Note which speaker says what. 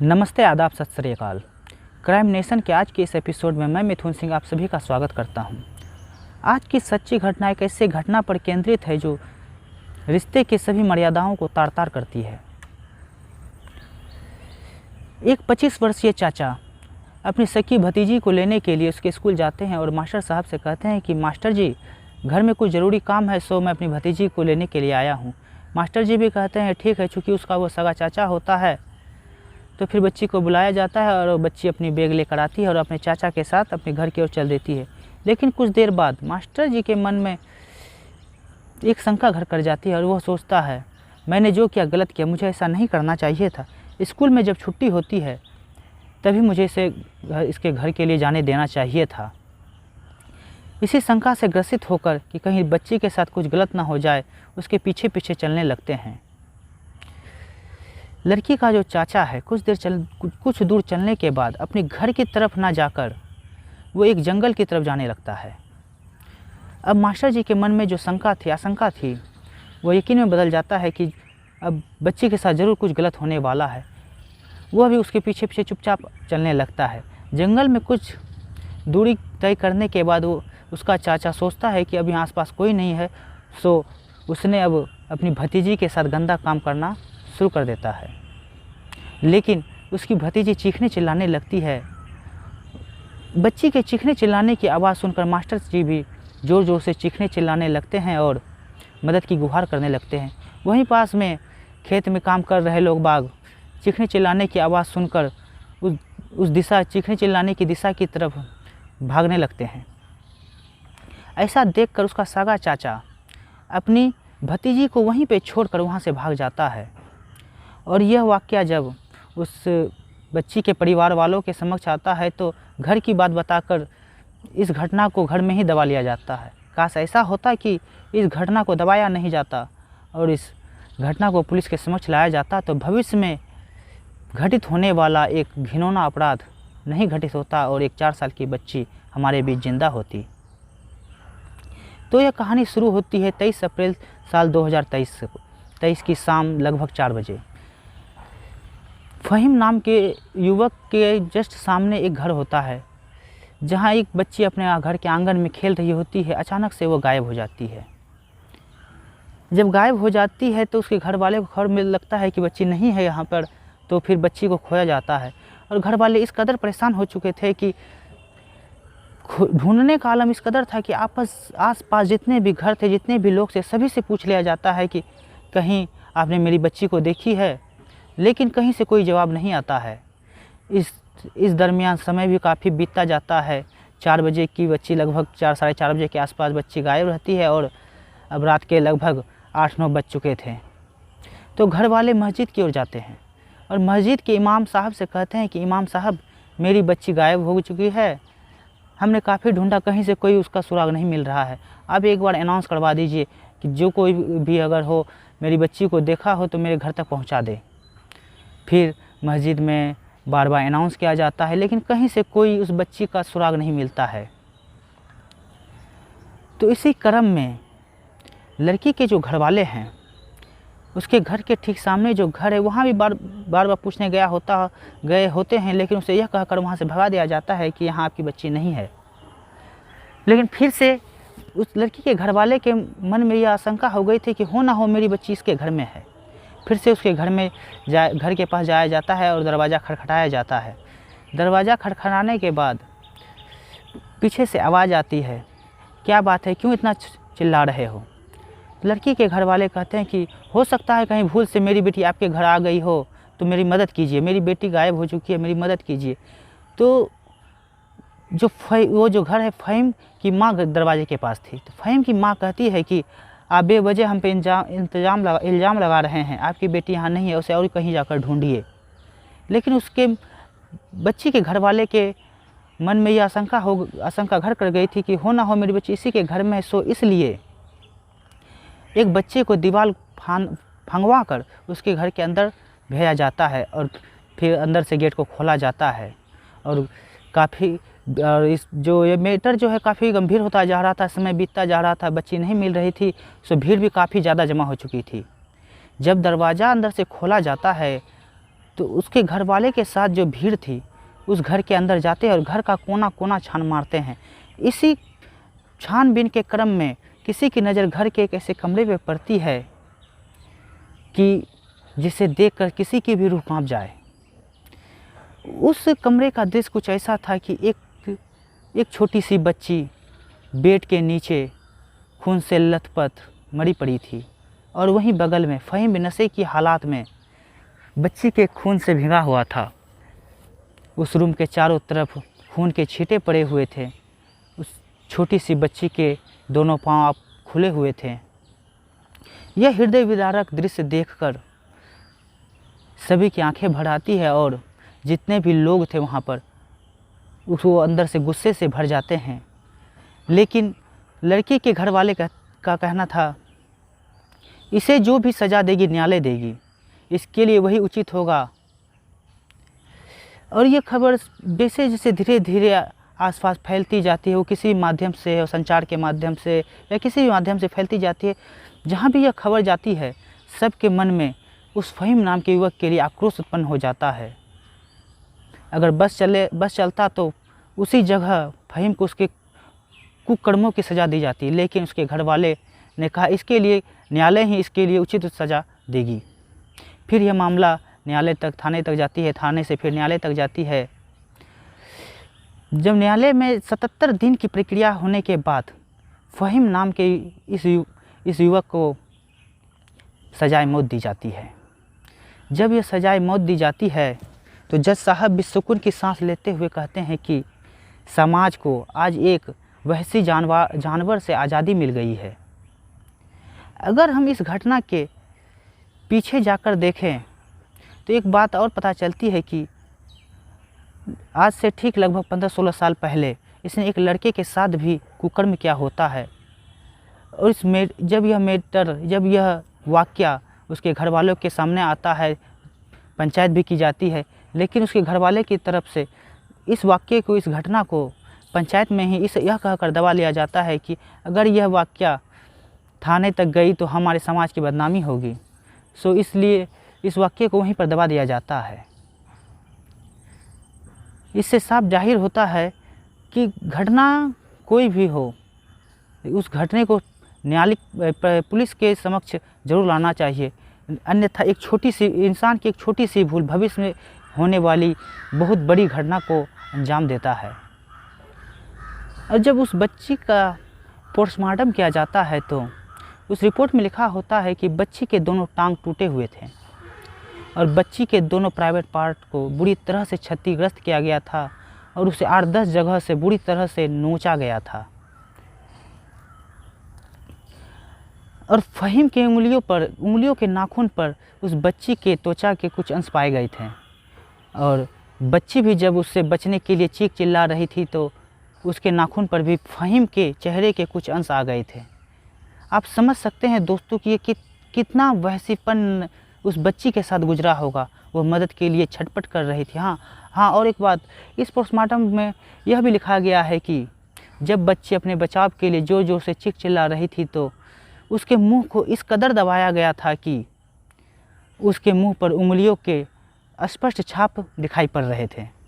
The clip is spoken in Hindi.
Speaker 1: नमस्ते, आदाब, सत श्री अकाल। क्राइम नेशन के आज के इस एपिसोड में मैं मिथुन सिंह आप सभी का स्वागत करता हूं। आज की सच्ची घटना एक ऐसी घटना पर केंद्रित है जो रिश्ते की सभी मर्यादाओं को तार तार करती है। एक 25 वर्षीय चाचा अपनी सकी भतीजी को लेने के लिए उसके स्कूल जाते हैं और मास्टर साहब से कहते हैं कि मास्टर जी, घर में कुछ ज़रूरी काम है, सो मैं अपनी भतीजी को लेने के लिए आया हूँ। मास्टर जी भी कहते हैं ठीक है, चूँकि उसका वो सगा चाचा होता है। तो फिर बच्ची को बुलाया जाता है और बच्ची अपनी बैग लेकर आती है और अपने चाचा के साथ अपने घर की ओर चल देती है। लेकिन कुछ देर बाद मास्टर जी के मन में एक शंका घर कर जाती है और वह सोचता है, मैंने जो किया गलत किया, मुझे ऐसा नहीं करना चाहिए था। स्कूल में जब छुट्टी होती है तभी मुझे इसके घर के लिए जाने देना चाहिए था। इसी शंका से ग्रसित होकर कि कहीं बच्ची के साथ कुछ गलत ना हो जाए, उसके पीछे पीछे चलने लगते हैं। लड़की का जो चाचा है कुछ दूर चलने के बाद अपने घर की तरफ ना जाकर वो एक जंगल की तरफ जाने लगता है। अब मास्टर जी के मन में जो आशंका थी वो यकीन में बदल जाता है कि अब बच्ची के साथ ज़रूर कुछ गलत होने वाला है। वह भी उसके पीछे पीछे चुपचाप चलने लगता है। जंगल में कुछ दूरी तय करने के बाद उसका चाचा सोचता है कि अभी आसपास कोई नहीं है, सो उसने अब अपनी भतीजी के साथ गंदा काम करना शुरू कर देता है। लेकिन उसकी भतीजी चीखने चिल्लाने लगती है। बच्ची के चीखने चिल्लाने की आवाज़ सुनकर मास्टर जी भी ज़ोर ज़ोर से चीखने चिल्लाने लगते हैं और मदद की गुहार करने लगते हैं। वहीं पास में खेत में काम कर रहे लोग बाग चीखने चिल्लाने की आवाज़ सुनकर चीखने चिल्लाने की दिशा की तरफ भागने लगते हैं। ऐसा देखकर उसका सगा चाचा अपनी भतीजी को वहीं पे छोड़कर वहाँ से भाग जाता है। और यह वाक़या जब उस बच्ची के परिवार वालों के समक्ष आता है तो घर की बात बताकर इस घटना को घर में ही दबा लिया जाता है। काश ऐसा होता कि इस घटना को दबाया नहीं जाता और इस घटना को पुलिस के समक्ष लाया जाता तो भविष्य में घटित होने वाला एक घिनौना अपराध नहीं घटित होता और एक 4 साल की बच्ची हमारे बीच जिंदा होती। तो यह कहानी शुरू होती है 23 अप्रैल साल 2023 की शाम लगभग 4 बजे। फ़हीम नाम के युवक के जस्ट सामने एक घर होता है जहां एक बच्ची अपने घर के आंगन में खेल रही होती है। अचानक से वो गायब हो जाती है। जब गायब हो जाती है तो उसके घर वाले को खबर मिल लगता है कि बच्ची नहीं है यहाँ पर। तो फिर बच्ची को खोया जाता है और घर वाले इस कदर परेशान हो चुके थे कि ढूंढने का आलम इस कदर था कि आस पास जितने भी घर थे, जितने भी लोग थे, सभी से पूछ लिया जाता है कि कहीं आपने मेरी बच्ची को देखी है। लेकिन कहीं से कोई जवाब नहीं आता है। इस दरमियान समय भी काफ़ी बीतता जाता है। 4 बजे की बच्ची लगभग 4 साढ़े 4 बजे के आसपास बच्ची गायब रहती है और अब रात के लगभग 8-9 बज चुके थे। तो घर वाले मस्जिद की ओर जाते हैं और मस्जिद के इमाम साहब से कहते हैं कि इमाम साहब, मेरी बच्ची गायब हो चुकी है, हमने काफ़ी ढूंढा, कहीं से कोई उसका सुराग नहीं मिल रहा है। आप एक बार अनाउंस करवा दीजिए कि जो कोई भी अगर हो मेरी बच्ची को देखा हो तो मेरे घर तक पहुंचा दे। फिर मस्जिद में बार बार अनाउंस किया जाता है लेकिन कहीं से कोई उस बच्ची का सुराग नहीं मिलता है। तो इसी क्रम में लड़की के जो घर वाले हैं उसके घर के ठीक सामने जो घर है वहाँ भी बार पूछने गए होते हैं, लेकिन उसे यह कहकर वहाँ से भगा दिया जाता है कि यहाँ आपकी बच्ची नहीं है। लेकिन फिर से उस लड़की के घर वाले के मन में यह आशंका हो गई थी कि हो ना हो मेरी बच्ची इसके घर में है। फिर से उसके घर के पास जाया जाता है और दरवाज़ा खटखटाया जाता है। दरवाज़ा खटखटाने के बाद पीछे से आवाज़ आती है, क्या बात है, क्यों इतना चिल्ला रहे हो? लड़की के घर वाले कहते हैं कि हो सकता है कहीं भूल से मेरी बेटी आपके घर आ गई हो, तो मेरी मदद कीजिए, मेरी बेटी गायब हो चुकी है, मेरी मदद कीजिए। तो वो जो घर है, फ़हीम की माँ दरवाजे के पास थी। तो फ़हीम की माँ कहती है कि आप बेवजह हम पे इल्ज़ाम लगा रहे हैं, आपकी बेटी यहाँ नहीं है, उसे और कहीं जाकर ढूंढिए। लेकिन उसके बच्ची के घर वाले के मन में यह आशंका घर कर गई थी कि हो ना हो मेरी बच्ची इसी के घर में है। सो इसलिए एक बच्चे को दीवार फंगवा कर उसके घर के अंदर भेजा जाता है और फिर अंदर से गेट को खोला जाता है। और ये मैटर जो है काफ़ी गंभीर होता जा रहा था, समय बीतता जा रहा था, बच्ची नहीं मिल रही थी, सो भीड़ भी काफ़ी ज़्यादा जमा हो चुकी थी। जब दरवाज़ा अंदर से खोला जाता है तो उसके घर वाले के साथ जो भीड़ थी उस घर के अंदर जाते हैं और घर का कोना कोना छान मारते हैं। इसी छानबीन के क्रम में किसी की नज़र घर के एक ऐसे कमरे पे पड़ती है कि जिसे देखकर किसी की भी रूह कांप जाए। उस कमरे का दृश्य कुछ ऐसा था कि एक छोटी सी बच्ची बेड के नीचे खून से लथपथ मरी पड़ी थी और वहीं बगल में फ़हीम बेनशे की हालात में बच्ची के खून से भीगा हुआ था। उस रूम के चारों तरफ खून के छींटे पड़े हुए थे। उस छोटी सी बच्ची के दोनों पांव खुले हुए थे। यह हृदय विदारक दृश्य देखकर सभी की आंखें भर आती है और जितने भी लोग थे वहाँ पर वो अंदर से गुस्से से भर जाते हैं। लेकिन लड़की के घर वाले का कहना था, इसे जो भी सज़ा देगी न्यायालय देगी, इसके लिए वही उचित होगा। और ये खबर जैसे जैसे धीरे धीरे आसपास फैलती जाती है, वो किसी माध्यम से, संचार के माध्यम से या किसी भी माध्यम से फैलती जाती है, जहाँ भी यह खबर जाती है सबके मन में उस फ़हीम नाम के युवक के लिए आक्रोश उत्पन्न हो जाता है। अगर बस चलता तो उसी जगह फ़हीम को उसके कुकर्मों की सज़ा दी जाती, लेकिन उसके घर वाले ने कहा इसके लिए न्यायालय ही इसके लिए उचित सज़ा देगी। फिर यह मामला न्यायालय तक, थाने तक जाती है, थाने से फिर न्यायालय तक जाती है। जब न्यायालय में 77 दिन की प्रक्रिया होने के बाद फ़हीम नाम के इस युवक को सजाए मौत दी जाती है। जब यह सजाए मौत दी जाती है तो जज साहब भी सुकून की सांस लेते हुए कहते हैं कि समाज को आज एक वहशी जानवर से आज़ादी मिल गई है। अगर हम इस घटना के पीछे जाकर देखें तो एक बात और पता चलती है कि आज से ठीक लगभग 15-16 साल पहले इसने एक लड़के के साथ भी कुकर्म किया होता है। और जब यह वाक़या उसके घर वालों के सामने आता है, पंचायत भी की जाती है, लेकिन उसके घर वाले की तरफ से इस वाक़ये को, इस घटना को पंचायत में ही यह कहकर दबा लिया जाता है कि अगर यह वाक़या थाने तक गई तो हमारे समाज की बदनामी होगी। सो इसलिए इस वाक़ये को वहीं पर दबा दिया जाता है। इससे साफ जाहिर होता है कि घटना कोई भी हो, उस घटने को न्यायालय पुलिस के समक्ष जरूर लाना चाहिए, अन्यथा एक छोटी सी इंसान की एक छोटी सी भूल भविष्य में होने वाली बहुत बड़ी घटना को अंजाम देता है। और जब उस बच्ची का पोस्टमार्टम किया जाता है तो उस रिपोर्ट में लिखा होता है कि बच्ची के दोनों टांग टूटे हुए थे और बच्ची के दोनों प्राइवेट पार्ट को बुरी तरह से क्षतिग्रस्त किया गया था और उसे 8-10 जगह से बुरी तरह से नोचा गया था। और फ़हीम के उंगलियों के नाखून पर उस बच्ची के त्वचा के कुछ अंश पाए गए थे और बच्ची भी जब उससे बचने के लिए चीख चिल्ला रही थी तो उसके नाखून पर भी फ़हीम के चेहरे के कुछ अंश आ गए थे। आप समझ सकते हैं दोस्तों कि ये कितना वहशीपन उस बच्ची के साथ गुजरा होगा। वो मदद के लिए छटपट कर रही थी। हाँ, और एक बात, इस पोस्टमार्टम में यह भी लिखा गया है कि जब बच्ची अपने बचाव के लिए जोर जोर से चीख चिल्ला रही थी तो उसके मुंह को इस कदर दबाया गया था कि उसके मुंह पर उंगलियों के स्पष्ट छाप दिखाई पड़ रहे थे।